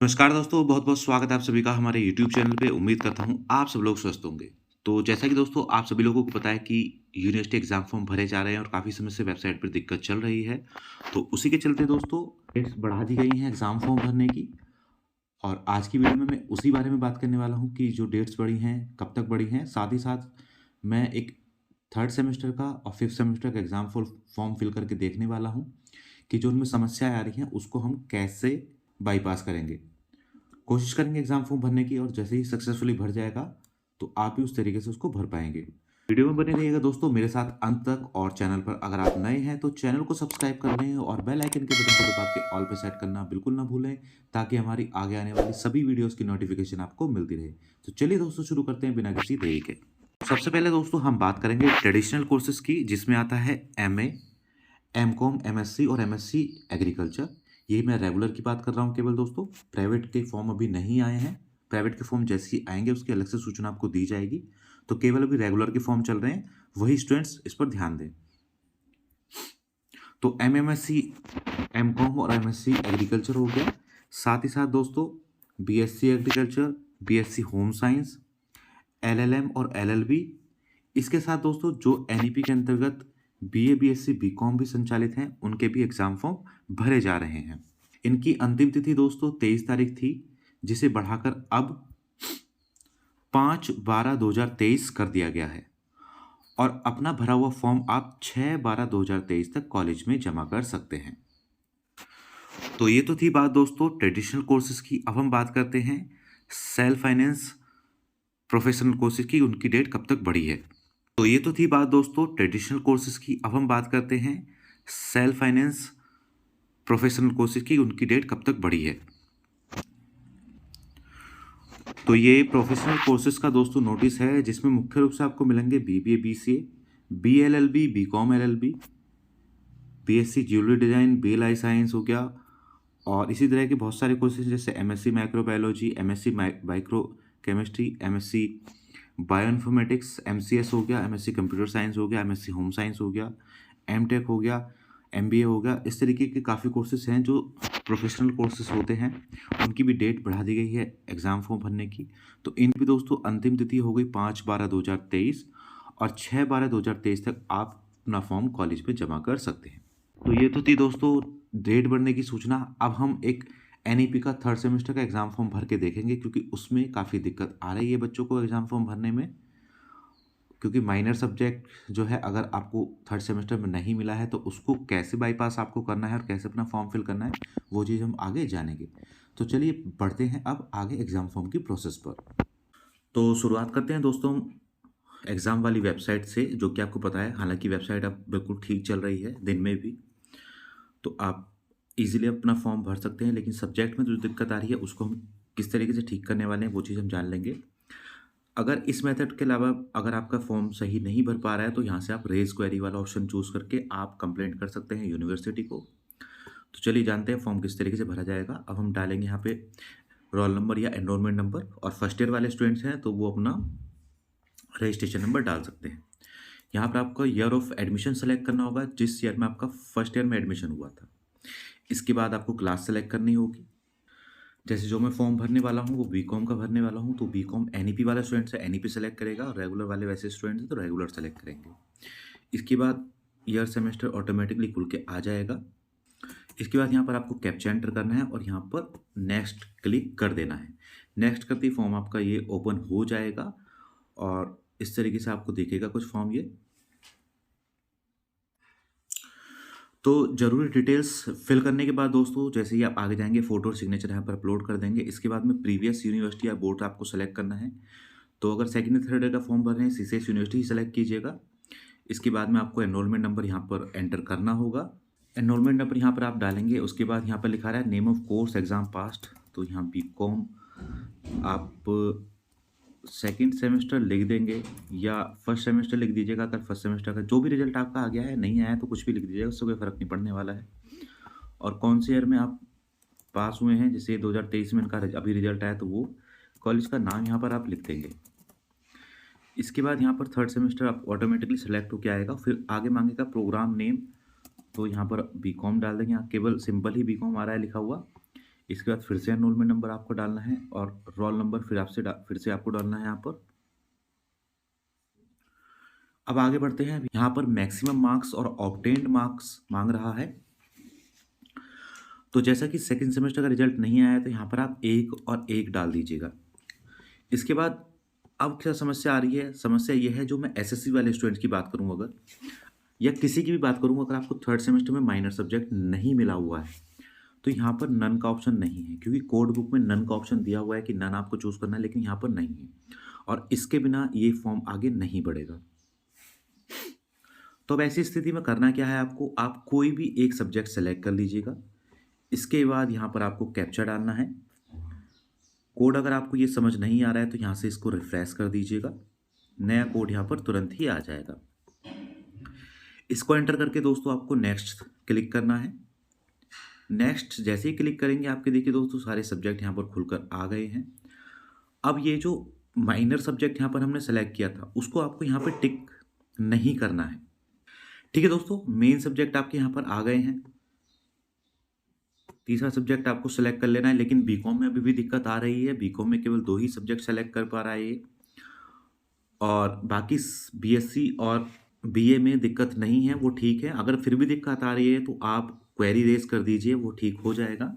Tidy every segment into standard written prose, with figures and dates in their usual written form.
नमस्कार दोस्तों, बहुत-बहुत स्वागत है आप सभी का हमारे यूट्यूब चैनल पे। उम्मीद करता हूँ आप सब लोग स्वस्थ होंगे। तो जैसा कि दोस्तों आप सभी लोगों को पता है कि यूनिवर्सिटी एग्ज़ाम फॉर्म भरे जा रहे हैं और काफ़ी समय से वेबसाइट पर दिक्कत चल रही है। तो उसी के चलते दोस्तों डेट्स बढ़ा दी गई हैं एग्ज़ाम फॉर्म भरने की। और आज की वीडियो में मैं उसी बारे में बात करने वाला हूँ कि जो डेट्स बढ़ी हैं, कब तक बढ़ी हैं। साथ ही साथ मैं एक 3rd सेमेस्टर का और 5th सेमेस्टर का एग्ज़ाम फॉर्म फिल करके देखने वाला हूँ कि जो उनमें समस्याएँ आ रही हैं, उसको हम कैसे बाईपास करेंगे। कोशिश करेंगे एग्ज़ाम फॉर्म भरने की और जैसे ही सक्सेसफुली भर जाएगा, तो आप भी उस तरीके से उसको भर पाएँगे। वीडियो में बने रहिएगा दोस्तों मेरे साथ अंत तक और चैनल पर अगर आप नए हैं तो चैनल को सब्सक्राइब कर लें और बेल आइकन के बटन को दबा के ऑल पे सेट करना बिल्कुल ना भूलें, ताकि हमारी आगे आने वाली सभी वीडियोज़ की नोटिफ़िकेशन आपको मिलती रहे। तो चलिए दोस्तों शुरू करते हैं बिना किसी देरी के। सबसे पहले दोस्तों हम बात करेंगे ट्रेडिशनल कोर्सेज़ की, जिसमें आता है एमए, एमकॉम, एमएससी और एमएससी एग्रीकल्चर। ये मैं रेगुलर की बात कर रहा हूँ केवल दोस्तों, प्राइवेट के फॉर्म अभी नहीं आए हैं। प्राइवेट के फॉर्म जैसे ही आएँगे उसकी अलग से सूचना आपको दी जाएगी। तो केवल अभी रेगुलर के फॉर्म चल रहे हैं, वही स्टूडेंट्स इस पर ध्यान दें। तो एमएमएससी, एमकॉम और एमएससी एग्रीकल्चर हो गया। साथ ही साथ दोस्तों BSc agriculture, BSc home science, LLM और एलएलबी। इसके साथ दोस्तों जो एनईपी के अंतर्गत बीए, बीएससी, बीकॉम भी संचालित हैं, उनके भी एग्ज़ाम फॉर्म भरे जा रहे हैं। इनकी अंतिम तिथि दोस्तों 23 तारीख थी, जिसे बढ़ाकर अब 5/12/2023 कर दिया गया है और अपना भरा हुआ फॉर्म आप 6/12/2023 तक कॉलेज में जमा कर सकते हैं। तो ये तो थी बात दोस्तों ट्रेडिशनल कोर्सेज़ की। अब हम बात करते हैं सेल्फ फाइनेंस प्रोफेशनल कोर्सेज़ की, उनकी डेट कब तक बढ़ी है। तो ये तो थी बात दोस्तों ट्रेडिशनल कोर्सेज़ की। अब हम बात करते हैं सेल्फ फाइनेंस प्रोफेशनल कोर्सेज़ की, उनकी डेट कब तक बढ़ी है। तो ये प्रोफेशनल कोर्सेज़ का दोस्तों नोटिस है, जिसमें मुख्य रूप से आपको मिलेंगे BBA, BCA, BLLB, BCom LLB, BSc jewellery design, BLI science हो गया और इसी तरह के बहुत सारे कोर्सेज़ जैसे MSc microbiology, MSc micro chemistry, MSc bioinformatics, MCS हो गया, एमएससी कंप्यूटर साइंस हो गया, एमएससी होम साइंस हो गया, एमटेक हो गया, एमबीए हो गया। इस तरीके के काफ़ी कोर्सेज़ हैं जो प्रोफेशनल कोर्सेज़ होते हैं, उनकी भी डेट बढ़ा दी गई है एग्ज़ाम फॉर्म भरने की। तो इनकी भी दोस्तों अंतिम तिथि हो गई 5/12/2023 और 6/12/2023 तक आप अपना फॉर्म कॉलेज में जमा कर सकते हैं। तो ये तो थी दोस्तों डेट बढ़ने की सूचना। अब हम एक एनईपी का 3rd सेमेस्टर का एग्ज़ाम फॉर्म भर के देखेंगे, क्योंकि उसमें काफ़ी दिक्कत आ रही है बच्चों को एग्ज़ाम फॉर्म भरने में। क्योंकि माइनर सब्जेक्ट जो है अगर आपको 3rd सेमेस्टर में नहीं मिला है, तो उसको कैसे बाईपास आपको करना है और कैसे अपना फॉर्म फिल करना है, वो चीज़ हम आगे जानेंगे। तो चलिए बढ़ते हैं अब आगे एग्ज़ाम फॉर्म की प्रोसेस पर। तो शुरुआत करते हैं दोस्तों एग्ज़ाम वाली वेबसाइट से, जो कि आपको पता है हालाँकि वेबसाइट अब बिल्कुल ठीक चल रही है दिन में भी। तो आप इज़िली अपना फॉर्म भर सकते हैं, लेकिन सब्जेक्ट में जो दिक्कत आ रही है उसको हम किस तरीके से ठीक करने वाले हैं, वो चीज़ हम जान लेंगे। अगर इस मेथड के अलावा अगर आपका फॉर्म सही नहीं भर पा रहा है, तो यहाँ से आप रेज़ क्वेरी वाला ऑप्शन चूज़ करके आप कंप्लेंट कर सकते हैं यूनिवर्सिटी को। तो चलिए जानते हैं फॉर्म किस तरीके से भरा जाएगा। अब हम डालेंगे यहाँ पे रोल नंबर या एनरोलमेंट नंबर, और फर्स्ट ईयर वाले स्टूडेंट्स हैं तो वो अपना रजिस्ट्रेशन नंबर डाल सकते हैं। यहाँ पर आपको ईयर ऑफ एडमिशन सेलेक्ट करना होगा, जिस ईयर में आपका फर्स्ट ईयर में एडमिशन हुआ था। इसके बाद आपको क्लास सेलेक्ट करनी होगी। जैसे जो मैं फॉर्म भरने वाला हूँ वो बीकॉम का भरने वाला हूँ, तो बीकॉम एनईपी वाला स्टूडेंट्स है एनईपी सेलेक्ट करेगा, और रेगुलर वाले वैसे स्टूडेंट्स हैं तो रेगुलर सेलेक्ट करेंगे। इसके बाद ईयर सेमेस्टर ऑटोमेटिकली खुल के आ जाएगा। इसके बाद यहाँ पर आपको कैप्चा एंटर करना है और यहाँ पर नेक्स्ट क्लिक कर देना है। नेक्स्ट करते ही फॉर्म आपका ये ओपन हो जाएगा और इस तरीके से आपको दिखेगा कुछ फॉर्म ये। तो ज़रूरी डिटेल्स फिल करने के बाद दोस्तों जैसे ही आप आगे जाएंगे, फ़ोटो और सिग्नेचर यहाँ पर अपलोड कर देंगे। इसके बाद में प्रीवियस यूनिवर्सिटी या बोर्ड आपको सेलेक्ट करना है। तो अगर सेकंड या थर्ड ईयर का फॉर्म भर रहे हैं, सीसीएस यूनिवर्सिटी ही सेलेक्ट कीजिएगा। इसके बाद में आपको एनरोलमेंट नंबर यहाँ पर एंटर करना होगा। एनरोलमेंट नंबर यहाँ पर आप डालेंगे। उसके बाद यहाँ पर लिखा रहा है name of course exam past, तो यहाँ बीकॉम आप सेकंड सेमेस्टर लिख देंगे या फर्स्ट सेमेस्टर लिख दीजिएगा। अगर फर्स्ट सेमेस्टर का जो भी रिजल्ट आपका आ गया है, नहीं आया है तो कुछ भी लिख दीजिएगा, उससे कोई फ़र्क नहीं पड़ने वाला है। और कौन से ईयर में आप पास हुए हैं, जैसे 2023 में इनका अभी रिजल्ट आया, तो वो कॉलेज का नाम यहाँ पर आप लिख देंगे। इसके बाद यहाँ पर 3rd सेमेस्टर आप ऑटोमेटिकली सेलेक्ट होकर आएगा। फिर आगे मांगेगा प्रोग्राम नेम, तो यहाँ पर बीकॉम डाल देंगे। यहाँ केवल सिंपल ही बीकॉम आ रहा है लिखा हुआ। इसके बाद फिर से एनरोलमेंट नंबर आपको डालना है और रोल नंबर फिर से आपको डालना है यहाँ पर। अब आगे बढ़ते हैं। यहाँ पर मैक्सिमम मार्क्स और ऑब्टेन्ड मार्क्स मांग रहा है। तो जैसा कि सेकंड सेमेस्टर का रिजल्ट नहीं आया तो यहाँ पर आप 1 और 1 डाल दीजिएगा। इसके बाद अब क्या समस्या आ रही है, समस्या ये है, जो मैं एसएससी वाले स्टूडेंट्स की बात करूँ अगर, या किसी की भी बात करूँ, अगर आपको थर्ड सेमेस्टर में माइनर सब्जेक्ट नहीं मिला हुआ है तो यहाँ पर नन का ऑप्शन नहीं है, क्योंकि कोड बुक में नन का ऑप्शन दिया हुआ है कि नन आपको चूज़ करना है, लेकिन यहाँ पर नहीं है और इसके बिना ये फॉर्म आगे नहीं बढ़ेगा। तो अब ऐसी स्थिति में करना क्या है आपको, आप कोई भी एक सब्जेक्ट सेलेक्ट कर लीजिएगा। इसके बाद यहाँ पर आपको कैप्चा डालना है। कोड अगर आपको ये समझ नहीं आ रहा है तो यहाँ से इसको रिफ्रेश कर दीजिएगा, नया कोड यहाँ पर तुरंत ही आ जाएगा। इसको एंटर करके दोस्तों आपको नेक्स्ट क्लिक करना है। नेक्स्ट जैसे ही क्लिक करेंगे आपके देखिए दोस्तों सारे सब्जेक्ट यहाँ पर खुलकर आ गए हैं। अब ये जो माइनर सब्जेक्ट यहाँ पर हमने सेलेक्ट किया था उसको आपको यहाँ पर टिक नहीं करना है। ठीक है दोस्तों, मेन सब्जेक्ट आपके यहाँ पर आ गए हैं। तीसरा सब्जेक्ट आपको सेलेक्ट कर लेना है, लेकिन बीकॉम में अभी भी दिक्कत आ रही है। बीकॉम में केवल 2 ही सब्जेक्ट सेलेक्ट कर पा रहा है ये, और बाकी बीएससी और बीए में दिक्कत नहीं है, वो ठीक है। अगर फिर भी दिक्कत आ रही है तो आप क्वेरी रेज कर दीजिए, वो ठीक हो जाएगा।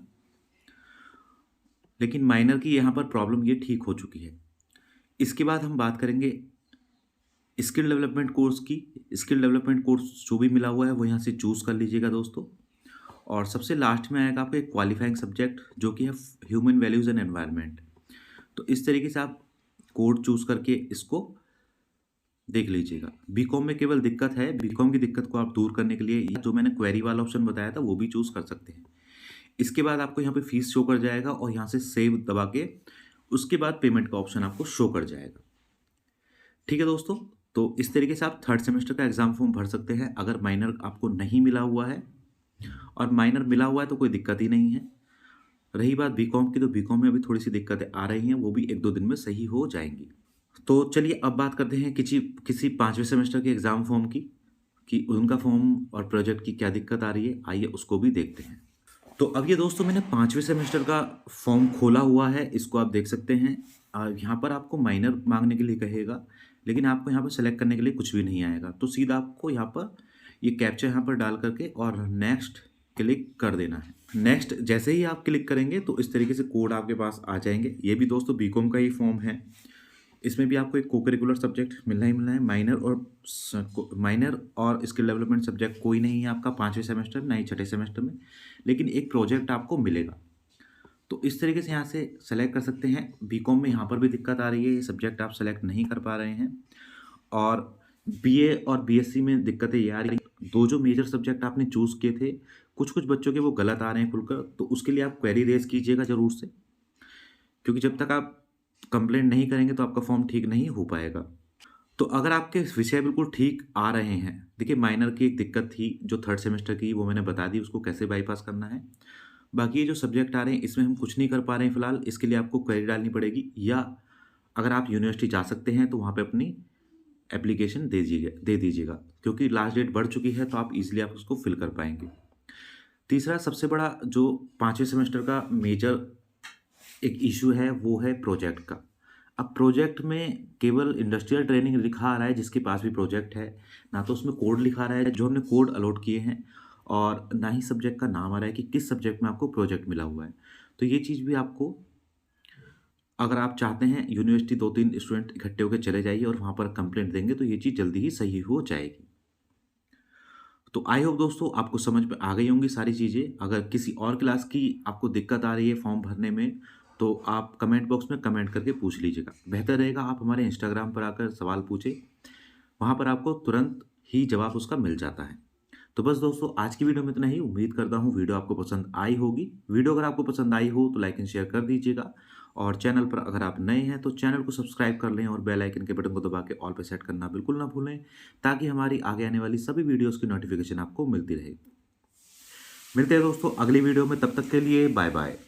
लेकिन माइनर की यहाँ पर प्रॉब्लम ये ठीक हो चुकी है। इसके बाद हम बात करेंगे स्किल डेवलपमेंट कोर्स की। स्किल डेवलपमेंट कोर्स जो भी मिला हुआ है वो यहाँ से चूज़ कर लीजिएगा दोस्तों। और सबसे लास्ट में आएगा आपका एक क्वालिफाइंग सब्जेक्ट जो कि है ह्यूमन वैल्यूज़ एंड एनवायरनमेंट। तो इस तरीके से आप कोड चूज़ करके इसको देख लीजिएगा। बीकॉम में केवल दिक्कत है, बीकॉम की दिक्कत को आप दूर करने के लिए जो मैंने क्वेरी वाला ऑप्शन बताया था वो भी चूज़ कर सकते हैं। इसके बाद आपको यहाँ पे फीस शो कर जाएगा और यहाँ से सेव दबा के उसके बाद पेमेंट का ऑप्शन आपको शो कर जाएगा। ठीक है दोस्तों, तो इस तरीके से आप थर्ड सेमेस्टर का एग्ज़ाम फॉर्म भर सकते हैं अगर माइनर आपको नहीं मिला हुआ है, और माइनर मिला हुआ है तो कोई दिक्कत ही नहीं है। रही बात बीकॉम की, तो बीकॉम में अभी थोड़ी सी दिक्कतें आ रही हैं, वो भी 1-2 दिन में सही हो जाएंगी। तो चलिए अब बात करते हैं किसी 5वें सेमेस्टर के एग्ज़ाम फॉर्म की, कि उनका फॉर्म और प्रोजेक्ट की क्या दिक्कत आ रही है। आइए उसको भी देखते हैं। तो अब ये दोस्तों मैंने 5वें सेमेस्टर का फॉर्म खोला हुआ है, इसको आप देख सकते हैं। यहाँ पर आपको माइनर मांगने के लिए कहेगा, लेकिन आपको यहाँ पर सेलेक्ट करने के लिए कुछ भी नहीं आएगा। तो सीधा आपको यहाँ पर ये कैप्चा यहाँ पर डाल करके और नेक्स्ट क्लिक कर देना है। नेक्स्ट जैसे ही आप क्लिक करेंगे तो इस तरीके से कोड आपके पास आ जाएंगे। ये भी दोस्तों बीकॉम का ही फॉर्म है। इसमें भी आपको एक को करिकुलर सब्जेक्ट मिलना ही मिलना है। माइनर और स्किल डेवलपमेंट सब्जेक्ट कोई नहीं है आपका 5वें सेमेस्टर, ना ही 6ठे सेमेस्टर में, लेकिन एक प्रोजेक्ट आपको मिलेगा। तो इस तरीके से यहाँ से सेलेक्ट कर सकते हैं। बीकॉम में यहाँ पर भी दिक्कत आ रही है, ये सब्जेक्ट आप सेलेक्ट नहीं कर पा रहे हैं। और बीए और बीएससी में दिक्कतें ये आ रही हैं, 2 जो मेजर सब्जेक्ट आपने चूज़ किए थे, कुछ बच्चों के वो गलत आ रहे हैं खुलकर। तो उसके लिए आप क्वेरी रेज कीजिएगा ज़रूर से, क्योंकि जब तक आप कंप्लेंट नहीं करेंगे तो आपका फॉर्म ठीक नहीं हो पाएगा। तो अगर आपके विषय बिल्कुल ठीक आ रहे हैं, देखिए माइनर की एक दिक्कत थी जो थर्ड सेमेस्टर की, वो मैंने बता दी, उसको कैसे बाईपास करना है। बाकी ये जो सब्जेक्ट आ रहे हैं इसमें हम कुछ नहीं कर पा रहे हैं फ़िलहाल, इसके लिए आपको क्वेरी डालनी पड़ेगी, या अगर आप यूनिवर्सिटी जा सकते हैं तो वहाँ पे अपनी एप्लीकेशन दे दीजिएगा, क्योंकि लास्ट डेट बढ़ चुकी है तो आप इजीली आप उसको फिल कर पाएंगे। तीसरा सबसे बड़ा जो 5वें सेमेस्टर का मेजर एक इशू है वो है प्रोजेक्ट का। अब प्रोजेक्ट में केवल इंडस्ट्रियल ट्रेनिंग लिखा आ रहा है, जिसके पास भी प्रोजेक्ट है, ना तो उसमें कोड लिखा आ रहा है जो हमने कोड अलॉट किए हैं, और ना ही सब्जेक्ट का नाम आ रहा है कि किस सब्जेक्ट में आपको प्रोजेक्ट मिला हुआ है। तो ये चीज़ भी आपको, अगर आप चाहते हैं यूनिवर्सिटी 2-3 स्टूडेंट इकट्ठे होकर चले जाइए और वहाँ पर कंप्लेंट देंगे तो ये चीज़ जल्दी ही सही हो जाएगी। तो आई होप दोस्तों आपको समझ में आ गई होंगी सारी चीज़ें। अगर किसी और क्लास की आपको दिक्कत आ रही है फॉर्म भरने में तो आप कमेंट बॉक्स में कमेंट करके पूछ लीजिएगा। बेहतर रहेगा आप हमारे इंस्टाग्राम पर आकर सवाल पूछें, वहाँ पर आपको तुरंत ही जवाब उसका मिल जाता है। तो बस दोस्तों आज की वीडियो में इतना ही। उम्मीद करता हूँ वीडियो आपको पसंद आई होगी। वीडियो अगर आपको पसंद आई हो तो लाइक एंड शेयर कर दीजिएगा, और चैनल पर अगर आप नए हैं तो चैनल को सब्सक्राइब कर लें और बेल आइकन के बटन को दबा के ऑल पे सेट करना बिल्कुल ना भूलें, ताकि हमारी आगे आने वाली सभी वीडियोस की नोटिफिकेशन आपको मिलती रहे। मिलते हैं दोस्तों अगली वीडियो में, तब तक के लिए बाय बाय।